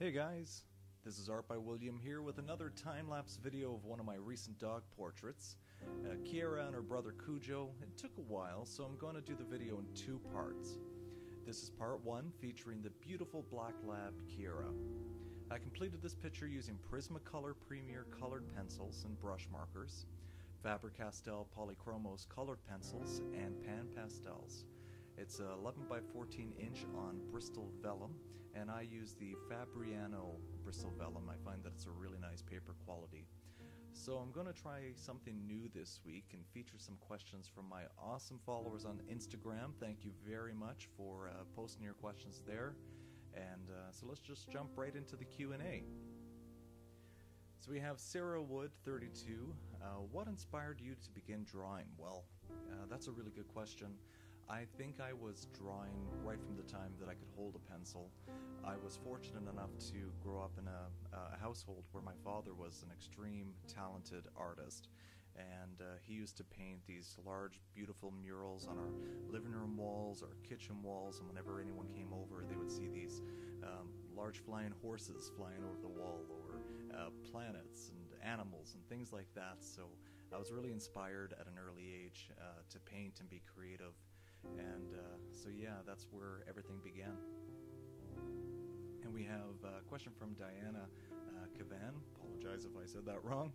Hey guys, this is ArtByWilliam here with another time-lapse video of one of my recent dog portraits. Kiera and her brother Cujo. It took a while, so I'm going to do the video in two parts. This is part one, featuring the beautiful black lab Kiera. I completed this picture using Prismacolor Premier colored pencils and brush markers, Faber-Castell Polychromos colored pencils, and pan pastels. It's 11 by 14 inch on Bristol vellum, and I use the Fabriano Bristol vellum. I find that it's a really nice paper quality. So I'm going to try something new this week and feature some questions from my awesome followers on Instagram. Thank you very much for posting your questions there. And so let's just jump right into the Q&A. So we have Sarah Wood, 32. What inspired you to begin drawing? Well, that's a really good question. I think I was drawing right from the time that I could hold a pencil. I was fortunate enough to grow up in a household where my father was an extreme talented artist, and he used to paint these large beautiful murals on our living room walls or kitchen walls, and whenever anyone came over they would see these large flying horses flying over the wall, or planets and animals and things like that. So I was really inspired at an early age to paint and be creative. And so yeah, that's where everything began. And we have a question from Diana Cavan. Apologize if I said that wrong.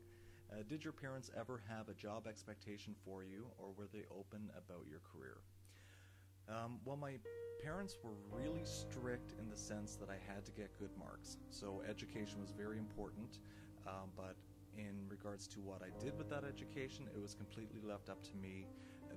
Did your parents ever have a job expectation for you, or were they open about your career? Well, my parents were really strict in the sense that I had to get good marks. So education was very important, but in regards to what I did with that education, it was completely left up to me.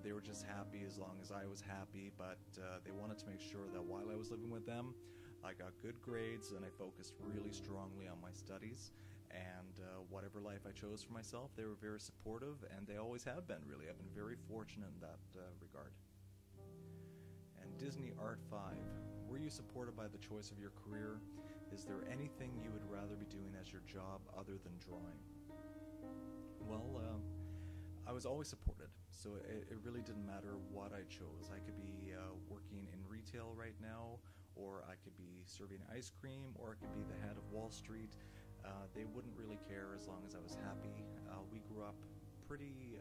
They were just happy as long as I was happy, but they wanted to make sure that while I was living with them, I got good grades and I focused really strongly on my studies. And whatever life I chose for myself, they were very supportive, and they always have been, really. I've been very fortunate in that regard. And Disney Art 5, were you supported by the choice of your career? Is there anything you would rather be doing as your job other than drawing? Well, I was always supported, so it really didn't matter what I chose. I could be working in retail right now, or I could be serving ice cream, or I could be the head of Wall Street. They wouldn't really care as long as I was happy. We grew up pretty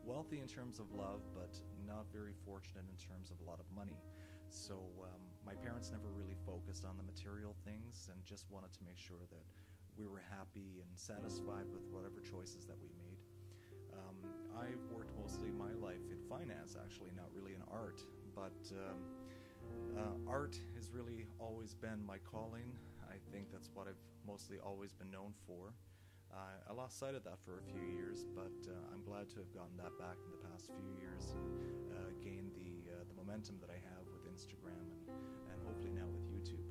wealthy in terms of love, but not very fortunate in terms of a lot of money. So my parents never really focused on the material things and just wanted to make sure that we were happy and satisfied with whatever choices that we made. I've worked mostly my life in finance, actually, not really in art, but art has really always been my calling. I think that's what I've mostly always been known for. I lost sight of that for a few years, but I'm glad to have gotten that back in the past few years and gained the momentum that I have with Instagram and hopefully now with YouTube.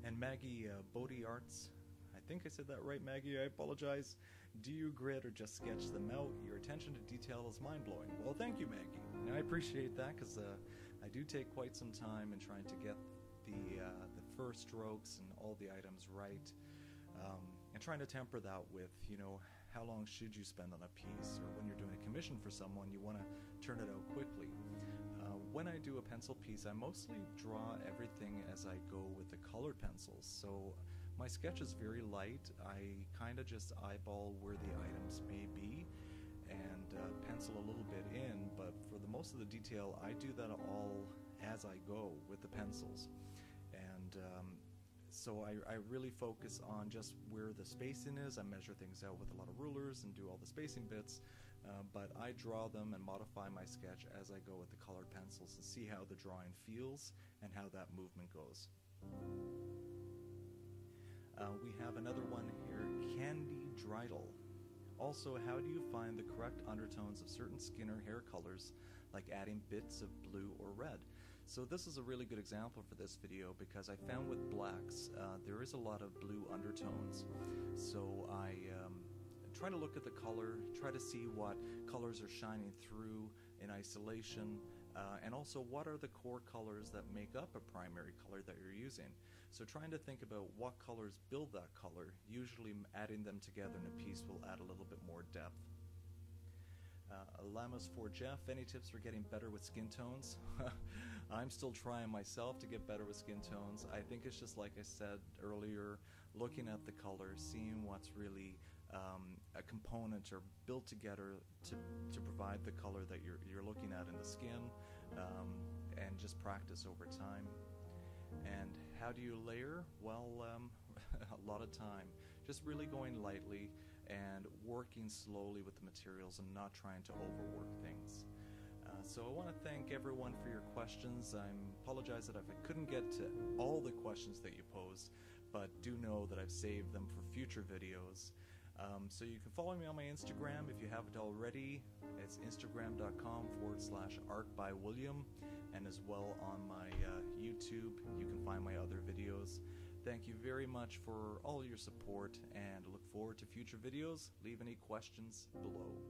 And Maggie Bodie Arts, I think I said that right, Maggie, I apologize. Do you grid or just sketch them out? Your attention to detail is mind-blowing. Well, thank you, Maggie. And I appreciate that, because I do take quite some time in trying to get the first strokes and all the items right. And trying to temper that with, how long should you spend on a piece, or when you're doing a commission for someone, you want to turn it out quickly. When I do a pencil piece, I mostly draw everything as I go with the colored pencils. So my sketch is very light. I kind of just eyeball where the items may be and pencil a little bit in, but for the most of the detail, I do that all as I go with the pencils. And so I really focus on just where the spacing is. I measure things out with a lot of rulers and do all the spacing bits, but I draw them and modify my sketch as I go with the colored pencils and see how the drawing feels and how that movement goes. We have another one here, Candy Dreidel. Also, how do you find the correct undertones of certain skin or hair colors, like adding bits of blue or red? So this is a really good example for this video, because I found with blacks there is a lot of blue undertones. So I try to look at the color, try to see what colors are shining through in isolation, and also what are the core colors that make up a primary color that you're using. So trying to think about what colors build that color, usually adding them together in a piece will add a little bit more depth. Lamas for Jeff, any tips for getting better with skin tones? I'm still trying myself to get better with skin tones. I think it's just like I said earlier, looking at the colors, seeing what's really a component or built together to provide the color that you're looking at in the skin, and just practice over time. And how do you layer? Well, a lot of time. Just really going lightly and working slowly with the materials and not trying to overwork things. So I want to thank everyone for your questions. I apologize that I couldn't get to all the questions that you posed, but do know that I've saved them for future videos. So you can follow me on my Instagram if you haven't already. It's instagram.com/ArtByWilliam, and as well on my YouTube you can find my other videos. Thank you very much for all your support, and look forward to future videos. Leave any questions below.